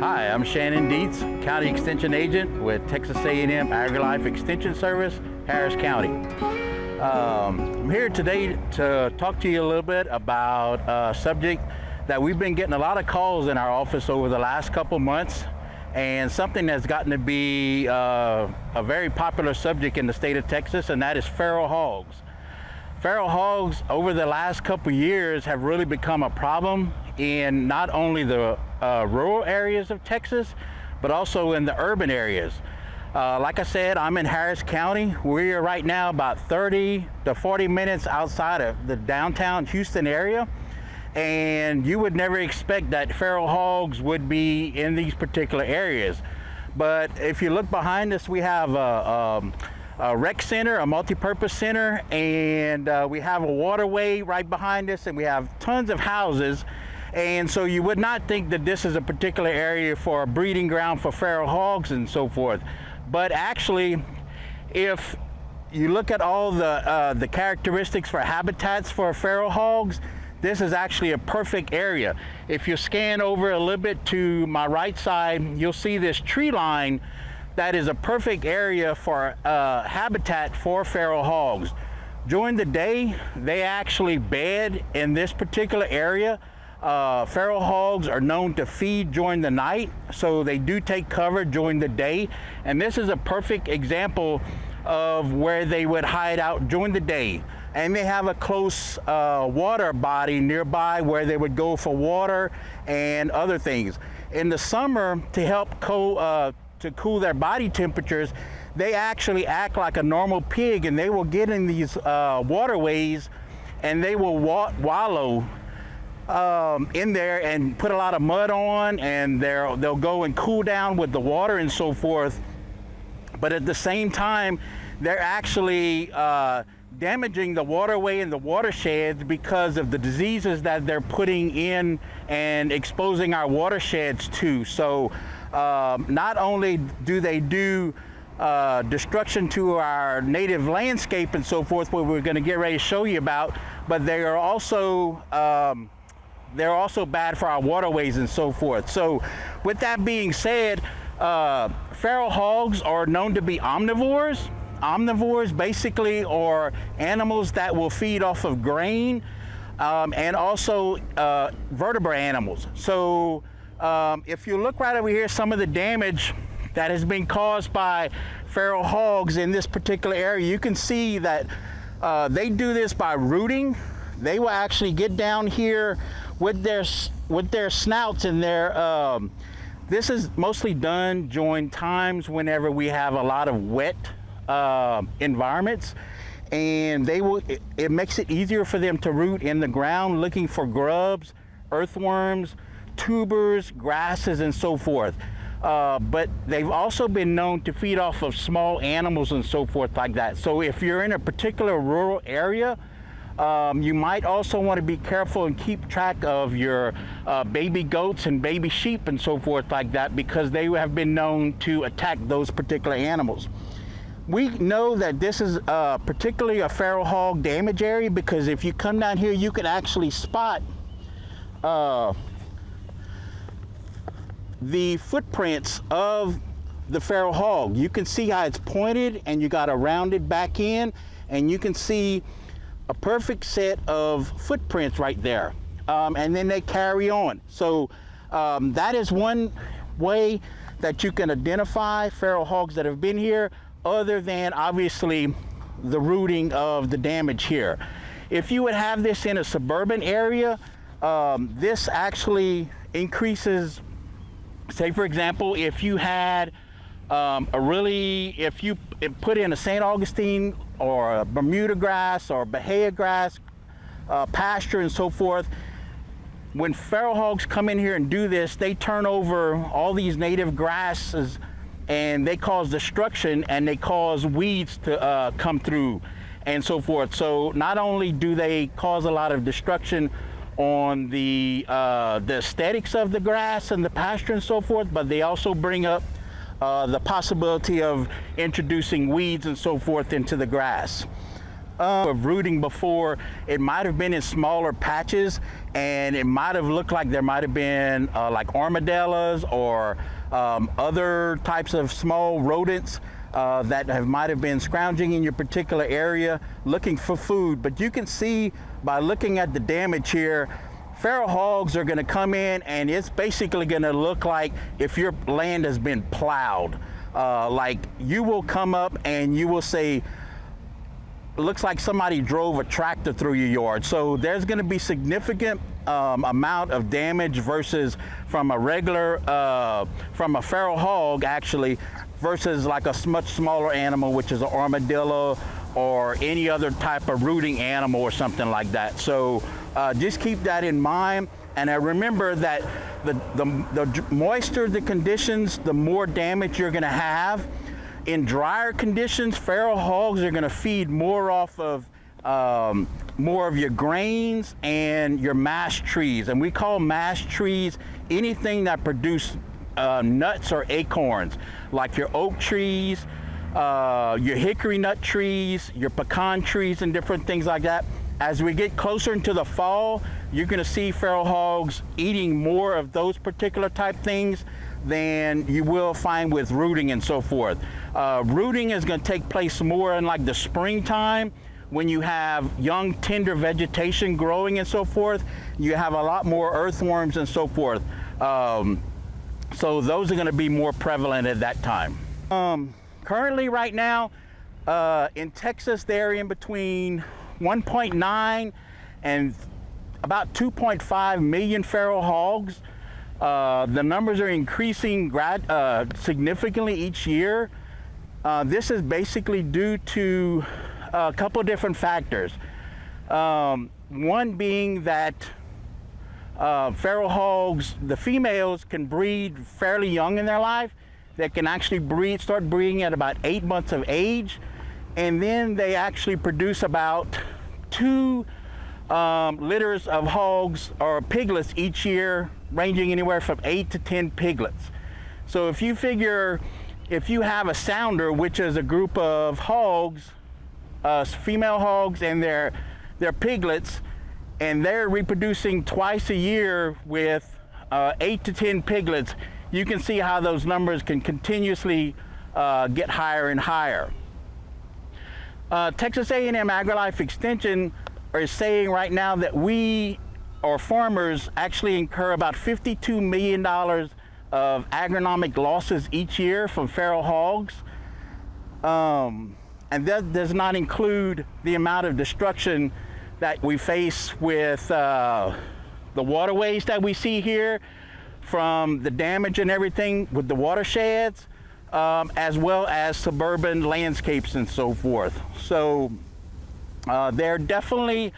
Hi, I'm Shannon Dietz, County Extension Agent with Texas A&M AgriLife Extension Service, Harris County. I'm here today to talk to you a little bit about a subject that we've been getting a lot of calls in our office over the last couple months, and something that's gotten to be a very popular subject in the state of Texas, and that is feral hogs. Feral hogs over the last couple years have really become a problem in not only the rural areas of Texas, but also in the urban areas. Like I said, I'm in Harris County. We're right now about 30 to 40 minutes outside of the downtown Houston area. And you would never expect that feral hogs would be in these particular areas. But if you look behind us, we have a rec center, a multi-purpose center, and we have a waterway right behind us, and we have tons of houses. And so you would not think that this is a particular area for a breeding ground for feral hogs and so forth. But actually, if you look at all the characteristics for habitats for feral hogs, this is actually a perfect area. If you scan over a little bit to my right side, you'll see this tree line that is a perfect area for habitat for feral hogs. During the day, they actually bed in this particular area. Feral hogs are known to feed during the night, so they do take cover during the day. And this is a perfect example of where they would hide out during the day. And they have a close water body nearby where they would go for water and other things. In the summer, to help cool their body temperatures, they actually act like a normal pig, and they will get in these waterways and they will wallow in there and put a lot of mud on, and they'll go and cool down with the water and so forth. But at the same time, they're actually damaging the waterway and the watersheds because of the diseases that they're putting in and exposing our watersheds to. So not only do they do destruction to our native landscape and so forth, what we're going to get ready to show you about, but they are also bad for our waterways and so forth. So with that being said, feral hogs are known to be omnivores. Omnivores basically are animals that will feed off of grain and also vertebrate animals. So if you look right over here, some of the damage that has been caused by feral hogs in this particular area, you can see that they do this by rooting. They will actually get down here with their snouts and their this is mostly done during times whenever we have a lot of wet environments, and it makes it easier for them to root in the ground looking for grubs, earthworms, tubers, grasses, and so forth. But they've also been known to feed off of small animals and so forth like that. So if you're in a particular rural area, you might also want to be careful and keep track of your baby goats and baby sheep and so forth like that, because they have been known to attack those particular animals. We know that this is particularly a feral hog damage area, because if you come down here, you can actually spot the footprints of the feral hog. You can see how it's pointed, and you got to round it back in, and you can see a perfect set of footprints right there. And then they carry on. So that is one way that you can identify feral hogs that have been here, other than obviously the rooting of the damage here. If you would have this in a suburban area, this actually increases. Say for example, if you had if you put in a St. Augustine or a Bermuda grass or Bahia grass pasture and so forth, when feral hogs come in here and do this, they turn over all these native grasses, and they cause destruction, and they cause weeds to come through and so forth. So not only do they cause a lot of destruction on the aesthetics of the grass and the pasture and so forth, but they also bring up the possibility of introducing weeds and so forth into the grass. of rooting before. It might have been in smaller patches, and it might have looked like there might have been like armadillos or other types of small rodents that might have been scrounging in your particular area looking for food. But you can see by looking at the damage here, feral hogs are going to come in, and it's basically going to look like if your land has been plowed. Like you will come up and you will say, looks like somebody drove a tractor through your yard. So there's going to be significant amount of damage versus from a regular, from a feral hog actually, versus like a much smaller animal, which is an armadillo or any other type of rooting animal or something like that. So just keep that in mind. And I remember that the moister the conditions, the more damage you're going to have. In drier conditions, feral hogs are going to feed more off of more of your grains and your mash trees. And we call mash trees anything that produce nuts or acorns, like your oak trees, your hickory nut trees, your pecan trees, and different things like that. As we get closer into the fall, you're going to see feral hogs eating more of those particular type things than you will find with rooting and so forth. Rooting is going to take place more in like the springtime when you have young tender vegetation growing and so forth. You have a lot more earthworms and so forth. So those are going to be more prevalent at that time. Currently right now in Texas, they're in between 1.9 and about 2.5 million feral hogs. The numbers are increasing significantly each year. This is basically due to a couple of different factors. One being that feral hogs, the females can breed fairly young in their life. They can actually start breeding at about 8 months of age, and then they actually produce about 2 litters of hogs or piglets each year, ranging anywhere from 8 to 10 piglets. So if you figure, if you have a sounder, which is a group of hogs, female hogs and their piglets, and they're reproducing twice a year with 8 to 10 piglets, you can see how those numbers can continuously get higher and higher. Texas A&M AgriLife Extension is saying right now that we, or farmers, actually incur about $52 million of agronomic losses each year from feral hogs. And that does not include the amount of destruction that we face with the waterways that we see here, from the damage and everything with the watersheds, as well as suburban landscapes and so forth. So they're definitely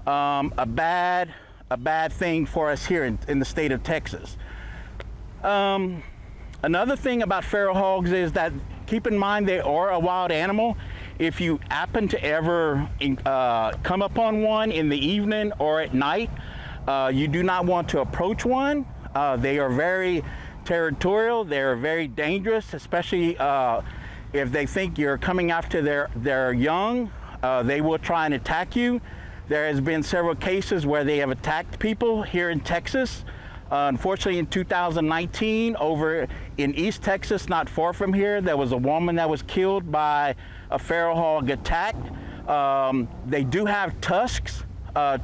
a bad thing for us here in the state of Texas. Another thing about feral hogs is that, keep in mind, they are a wild animal. If you happen to ever come upon one in the evening or at night, you do not want to approach one. They are very territorial. They're very dangerous, especially if they think you're coming after their young. They will try and attack you. There has been several cases where they have attacked people here in Texas. Unfortunately, in 2019, over in East Texas, not far from here, there was a woman that was killed by a feral hog attack. They do have tusks,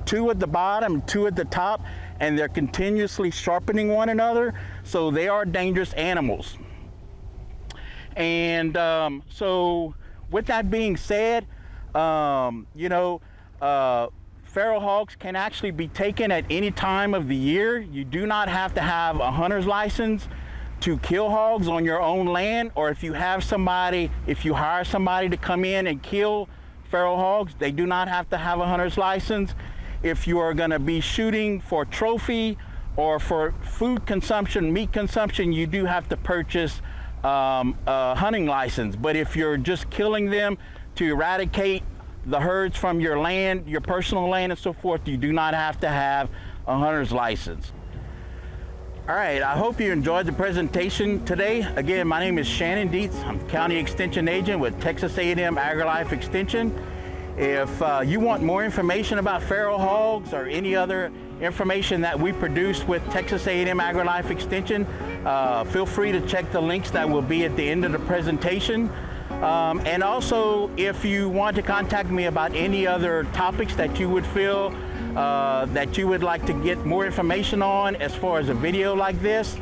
2 at the bottom, 2 at the top, and they're continuously sharpening one another, so they are dangerous animals. And so with that being said, feral hogs can actually be taken at any time of the year. You do not have to have a hunter's license to kill hogs on your own land, or if you hire somebody to come in and kill feral hogs, they do not have to have a hunter's license. If you are going to be shooting for trophy or for food consumption, meat consumption, you do have to purchase a hunting license. But if you're just killing them to eradicate the herds from your land, your personal land and so forth, you do not have to have a hunter's license. All right, I hope you enjoyed the presentation today. Again, my name is Shannon Dietz. I'm County Extension Agent with Texas A&M AgriLife Extension. If you want more information about feral hogs or any other information that we produce with Texas A&M AgriLife Extension, feel free to check the links that will be at the end of the presentation. And also, if you want to contact me about any other topics that you would feel that you would like to get more information on as far as a video like this,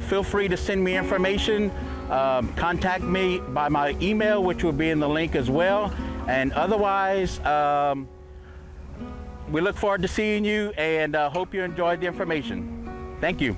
feel free to send me information. Contact me by my email, which will be in the link as well. And otherwise, we look forward to seeing you and hope you enjoyed the information. Thank you.